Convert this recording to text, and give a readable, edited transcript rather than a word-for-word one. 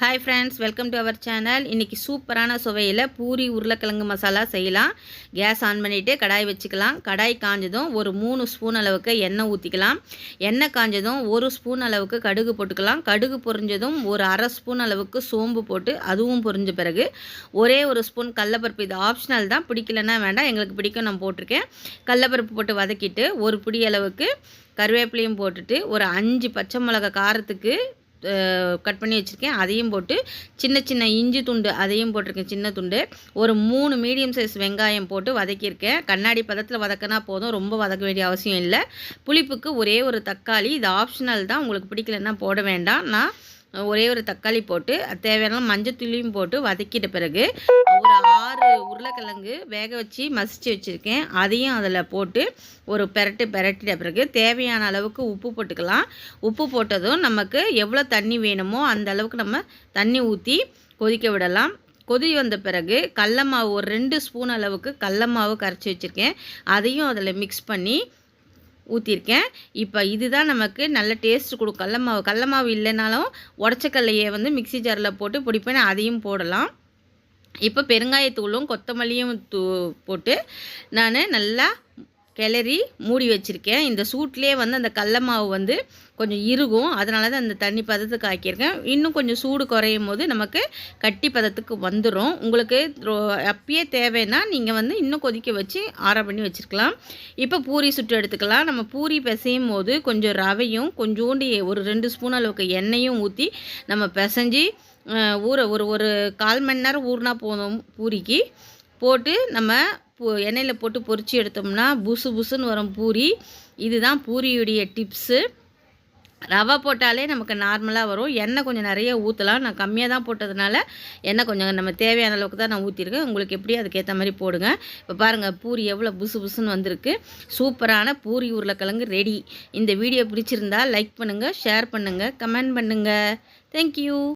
Hi friends, welcome to our channel. இன்றைக்கி சூப்பரான சுவையில் பூரி உருளைக்கிழங்கு மசாலா செய்யலாம். கேஸ் ஆன் பண்ணிவிட்டு கடாய் வச்சுக்கலாம். கடாய் காஞ்சதும் ஒரு 3 ஸ்பூன் அளவுக்கு எண்ணெய் ஊற்றிக்கலாம். எண்ணெய் காஞ்சதும் 1 ஸ்பூன் அளவுக்கு கடுகு போட்டுக்கலாம். கடுகு பொரிஞ்சதும் ஒரு அரை ஸ்பூன் அளவுக்கு சோம்பு போட்டு அதுவும் பொரிஞ்ச பிறகு ஒரே ஒரு ஸ்பூன் கடலப்பருப்பு, இது ஆப்ஷனல் தான், பிடிக்கலன்னா வேண்டாம், எங்களுக்கு பிடிக்கும், நான் போட்டிருக்கேன். கடலப்பருப்பு போட்டு வதக்கிட்டு ஒரு பிடி அளவுக்கு கருவேப்பிலையும் போட்டுட்டு ஒரு 5 பச்சை மிளகாய் காரத்துக்கு கட் பண்ணி வச்சுருக்கேன், அதையும் போட்டு சின்ன சின்ன இஞ்சி துண்டு அதையும் போட்டிருக்கேன், சின்ன துண்டு. ஒரு 3 மீடியம் சைஸ் வெங்காயம் போட்டு வதக்கியிருக்கேன். கண்ணாடி பதத்தில் வதக்கினா போதும், ரொம்ப வதக்க வேண்டிய அவசியம் இல்லை. புளிப்புக்கு ஒரே ஒரு தக்காளி, இது ஆப்ஷனல் தான், உங்களுக்கு பிடிக்கலன்னா போட வேண்டாம். நான் ஒரே ஒரு தக்காளி போட்டு தேவையான மஞ்சத்தூளியும் போட்டு வதக்கிட்ட பிறகு ஒரு 6 உருளைக்கிழங்கு வேக வச்சு மசிச்சு வச்சுருக்கேன், அதையும் அதில் போட்டு ஒரு பெரட்டிட்ட பிறகு தேவையான அளவுக்கு உப்பு போட்டுக்கலாம். உப்பு போட்டதும் நமக்கு எவ்வளோ தண்ணி வேணுமோ அந்த அளவுக்கு நம்ம தண்ணி ஊற்றி கொதிக்க விடலாம். கொதி வந்த பிறகு கடல மாவு ஒரு 2 ஸ்பூன் அளவுக்கு கடல மாவு கரைச்சி வச்சுருக்கேன், அதையும் அதில் மிக்ஸ் பண்ணி ஊற்றிருக்கேன். இப்போ இதுதான் நமக்கு நல்ல டேஸ்ட் கொடுக்கும். கடல மாவு இல்லைனாலும் உடச்சக்கல்லையை மிக்ஸி ஜாரில் போட்டு பொடிப்பேன், அதையும் போடலாம். இப்போ பெருங்காயத்தூளும் கொத்தமல்லியும் போட்டு நான் நல்லா கிளறி மூடி வச்சுருக்கேன். இந்த சூட்லேயே அந்த கடல மாவு கொஞ்சம் இறுகும், அதனால தான் அந்த தண்ணி பதத்துக்கு ஆக்கியிருக்கேன். இன்னும் கொஞ்சம் சூடு குறையும் போது நமக்கு கட்டி பதத்துக்கு வந்துடும். உங்களுக்கு அப்பயே தேவைன்னா நீங்கள் இன்னும் கொதிக்க வச்சு ஆற பண்ணி வச்சுருக்கலாம். இப்போ பூரி சுட்டு எடுத்துக்கலாம். நம்ம பூரி பிசையும் போது கொஞ்சம் ரவையும் கொஞ்சோண்டு ஒரு 2 ஸ்பூன் அளவுக்கு எண்ணெயும் ஊற்றி நம்ம பிசைஞ்சு ஒரு 1/4 மணி நேரம் ஊறினா போதும். பூரிக்கு போட்டு நம்ம எண்ணெயில் போட்டு பொரித்து எடுத்தோம்னா புசு புசுன்னு வரும் பூரி. இதுதான் பூரியுடைய டிப்ஸு. ரவை போட்டாலே நமக்கு நார்மலாக வரும். எண்ணெய் கொஞ்சம் நிறைய ஊற்றலாம், நான் கம்மியாக தான் போட்டதுனால எண்ணெய் கொஞ்சம் நம்ம தேவையான அளவுக்கு தான் நான் ஊற்றிருக்கேன். உங்களுக்கு எப்படி அதுக்கேற்ற மாதிரி போடுங்க. இப்போ பாருங்கள், பூரி எவ்வளோ புசு புசுன்னு வந்திருக்கு. சூப்பரான பூரி உருளைக்கிழங்கு ரெடி. இந்த வீடியோ பிடிச்சிருந்தா லைக் பண்ணுங்கள், ஷேர் பண்ணுங்கள், கமெண்ட் பண்ணுங்கள். தேங்க்யூ.